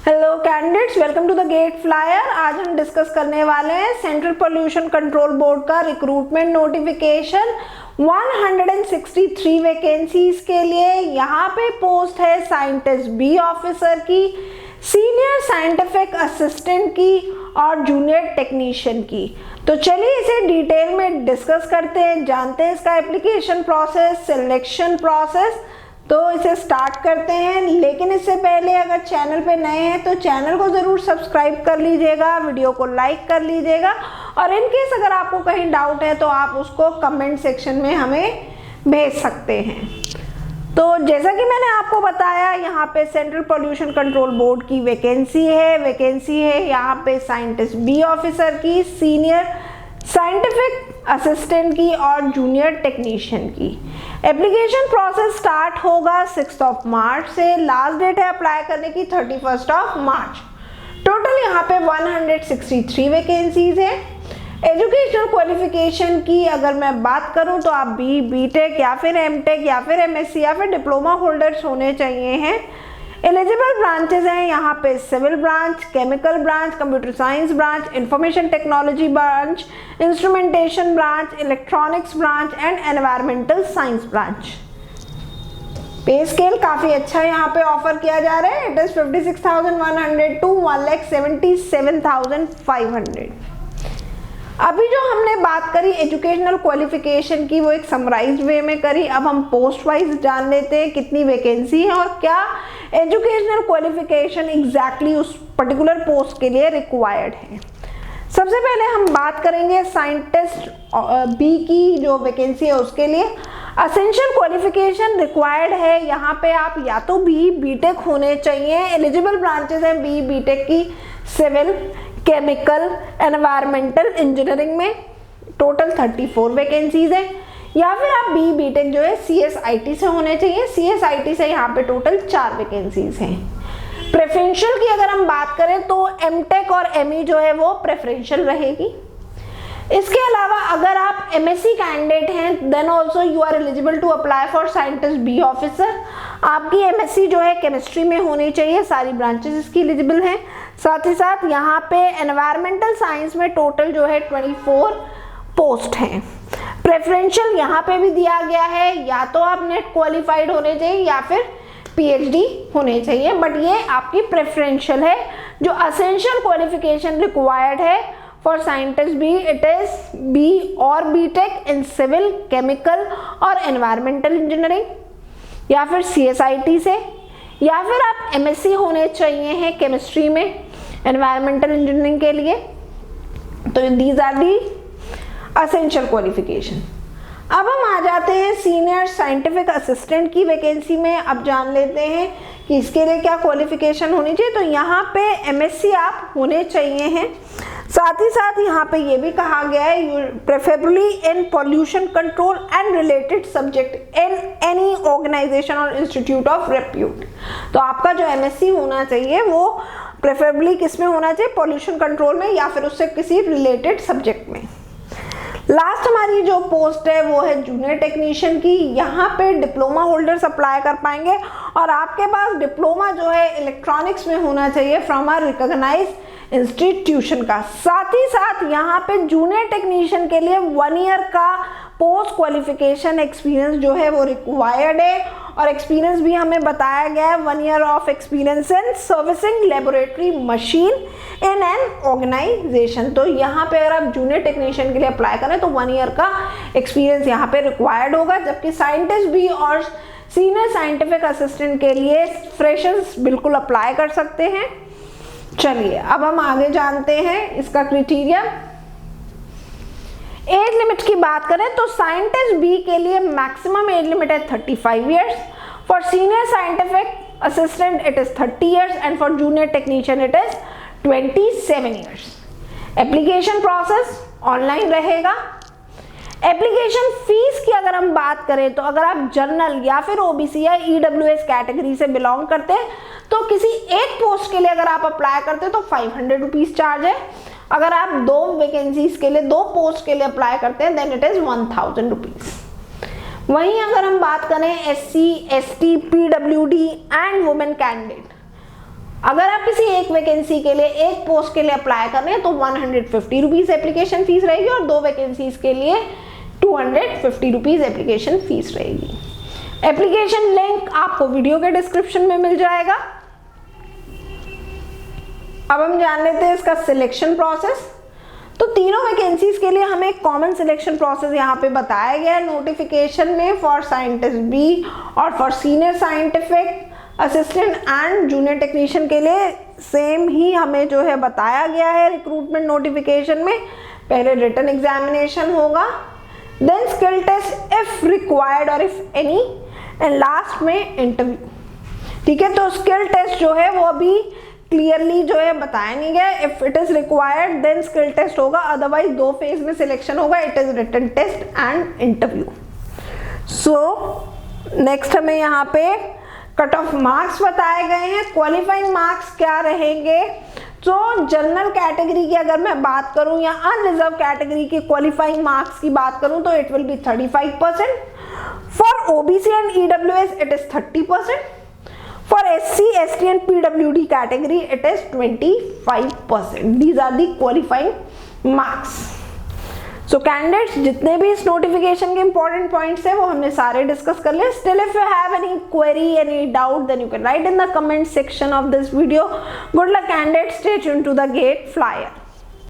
Hello candidates, welcome to the GATE Flyer. आज हम discuss करने वाले हैं सेंट्रल पोल्यूशन कंट्रोल बोर्ड का रिक्रूटमेंट नोटिफिकेशन 163 वैकेंसीज के लिए। यहाँ पे पोस्ट है साइंटिस्ट बी ऑफिसर की, सीनियर साइंटिफिक असिस्टेंट की और जूनियर टेक्नीशियन की। तो चलिए इसे डिटेल में डिस्कस करते हैं, जानते हैं इसका एप्लीकेशन प्रोसेस, सिलेक्शन प्रोसेस। तो इसे स्टार्ट करते हैं, लेकिन इससे पहले अगर चैनल पे नए हैं तो चैनल को ज़रूर सब्सक्राइब कर लीजिएगा, वीडियो को लाइक कर लीजिएगा और इन केस अगर आपको कहीं डाउट है तो आप उसको कमेंट सेक्शन में हमें भेज सकते हैं। तो जैसा कि मैंने आपको बताया, यहाँ पे सेंट्रल पोल्यूशन कंट्रोल बोर्ड की वैकेंसी है यहाँ पे साइंटिस्ट बी ऑफिसर की, सीनियर साइंटिफिक असिस्टेंट की और जूनियर टेक्नीशियन की। एप्लीकेशन प्रोसेस स्टार्ट होगा 6 मार्च से। लास्ट डेट है अप्लाई करने की 31 मार्च। टोटल यहाँ पे 163 वैकेंसीज है। एजुकेशनल क्वालिफिकेशन की अगर मैं बात करूँ तो आप बी.टेक या फिर एम.टेक या फिर एम.एससी या फिर डिप्लोमा होल्डर्स होने चाहिए हैं। एलिजिबल ब्रांचेस हैं यहाँ पे civil branch, chemical branch, computer science branch, information technology branch, instrumentation branch, electronics branch and environmental science branch. Pay scale काफी अच्छा यहाँ पे ऑफर किया जा रहा है। It is 56,100 to 1,77,500। अभी जो हमने बात करी एजुकेशनल क्वालिफिकेशन की, वो एक समराइज्ड वे में करी। अब हम पोस्ट वाइज जान लेते हैं कितनी वैकेंसी है और क्या एजुकेशनल क्वालिफिकेशन एग्जैक्टली उस पर्टिकुलर पोस्ट के लिए रिक्वायर्ड है। सबसे पहले हम बात करेंगे साइंटिस्ट बी की जो वैकेंसी है उसके लिए। असेंशियल क्वालिफिकेशन रिक्वायर्ड है यहाँ पे आप या तो बी.टेक होने चाहिए। एलिजिबल ब्रांचेस हैं बी.टेक की सिविल, केमिकल, एनवायरमेंटल इंजीनियरिंग में। टोटल 34 वैकेंसीज है। या फिर आप बी.टेक जो है CSIT से होने चाहिए। CSIT से यहाँ पे टोटल 4 वैकेंसीज हैं। प्रेफरेंशियल की अगर हम बात करें तो एम.टेक और एम.ई जो है वो प्रेफरेंशियल रहेगी। इसके अलावा अगर आप MSc कैंडिडेट हैं then also you are eligible to apply for scientist B officer. आपकी MSc जो है केमिस्ट्री में होनी चाहिए, सारी ब्रांचेस इसकी एलिजिबल हैं। साथ ही साथ यहाँ पे एनवायरमेंटल साइंस में टोटल जो है 24 पोस्ट हैं। प्रेफरेंशियल यहाँ पे भी दिया गया है, या तो आप नेट क्वालिफाइड होने चाहिए या फिर PhD होने चाहिए, बट ये आपकी प्रेफरेंशियल है। जो असेंशियल क्वालिफिकेशन रिक्वायर्ड है for scientist B, it is B और B.टेक इन सिविल, केमिकल और एनवायरमेंटल इंजीनियरिंग या फिर CSIT से, या फिर आप MSc होने चाहिए हैं केमिस्ट्री में एनवायरमेंटल इंजीनियरिंग के लिए। तो these are the essential qualification. अब हम आ जाते हैं सीनियर साइंटिफिक असिस्टेंट की वैकेंसी में। अब जान लेते हैं कि इसके लिए क्या क्वालिफिकेशन होनी चाहिए। तो यहाँ पे MSc आप होने चाहिए हैं। साथ ही साथ यहाँ पे ये भी कहा गया है preferably in pollution control and related subject in any organisation और इंस्टीट्यूट ऑफ रेप्यूट। तो आपका जो MSc होना चाहिए वो प्रेफरेबली किस में होना चाहिए, पॉल्यूशन कंट्रोल में या फिर उससे किसी रिलेटेड सब्जेक्ट में। लास्ट हमारी जो पोस्ट है वो है जूनियर टेक्नीशियन की। यहाँ पे डिप्लोमा होल्डर्स अप्लाई कर पाएंगे और आपके पास डिप्लोमा जो है इलेक्ट्रॉनिक्स में होना चाहिए फ्रॉम अ रिकॉग्नाइज्ड इंस्टीट्यूशन का। साथ ही साथ यहाँ पे जूनियर टेक्नीशियन के लिए 1 ईयर का पोस्ट क्वालिफिकेशन एक्सपीरियंस जो है वो रिक्वायर्ड है और एक्सपीरियंस भी हमें बताया गया है 1 year of experience in servicing laboratory machine in an organisation. तो यहाँ पे अगर आप जूनियर टेक्नीशियन के लिए अप्लाई करें तो 1 ईयर का एक्सपीरियंस यहाँ पे रिक्वायर्ड होगा, जबकि साइंटिस्ट भी और सीनियर साइंटिफिक असिस्टेंट के लिए फ्रेशर्स बिल्कुल अप्लाई कर सकते हैं। चलिए अब हम आगे जानते हैं इसका क्राइटेरिया। एज लिमिट की बात करें तो साइंटिस्ट बी के लिए मैक्सिमम एज लिमिट है 35 years. For senior scientific assistant it is 30 years and for junior technician it is 27 years. Application process online रहेगा। एप्लीकेशन फीस की अगर हम बात करें तो अगर आप जनरल या फिर OBC या EWS कैटेगरी से बिलोंग करते हैं तो किसी एक पोस्ट के लिए अगर आप अप्लाई करते हैं तो 500 रुपीज चार्ज है। अगर आप 2 वैकेंसीज के लिए 2 पोस्ट के लिए अप्लाई करते हैं देन इट इज 1000 रुपीज। वहीं अगर हम बात करें SC, ST, PWD and women candidate अगर आप किसी एक वैकेंसी के लिए, एक पोस्ट के लिए अप्लाई कर रहे हैं तो 150 रुपीज एप्लीकेशन फीस रहेगी और 2 वैकेंसीज के लिए 250 रुपीज एप्लीकेशन फीस रहेगी। एप्लीकेशन लिंक आपको वीडियो के डिस्क्रिप्शन में मिल जाएगा। अब हम जान लेते हैं इसका सिलेक्शन प्रोसेस। तो तीनों वैकेंसीज के लिए हमें कॉमन सिलेक्शन प्रोसेस यहाँ पे बताया गया है नोटिफिकेशन में। फॉर साइंटिस्ट बी और for senior scientific assistant and junior technician के लिए सेम ही हमें जो है बताया गया है रिक्रूटमेंट नोटिफिकेशन में। पहले रिटन एग्जामिनेशन होगा, then skill test if required और इफ एनी, एंड लास्ट में इंटरव्यू। ठीक है, तो स्किल टेस्ट जो है वो अभी क्लियरली जो है बताया नहीं गया। If it is required then skill test होगा, अदरवाइज 2 फेज में सिलेक्शन होगा, it is written test and interview. So next हमें यहाँ पे कट ऑफ मार्क्स बताए गए हैं। क्वालिफाइंग मार्क्स क्या रहेंगे? तो जनरल कैटेगरी की अगर मैं बात करूं या अनरिजर्व कैटेगरी की क्वालिफाइंग मार्क्स की बात करूं तो it will be 35%। For OBC and EWS it is 30%। For SC, ST and PWD category it is 25%। These are the qualifying marks. So candidates जितने भी इस नोटिफिकेशन के इंपॉर्टेंट पॉइंट्स हैं वो हमने सारे डिस्कस कर लिए। Still if you have any query, any doubt, then you can write in the comment section of this video. Good luck candidates, stay tuned to the GATE flyer.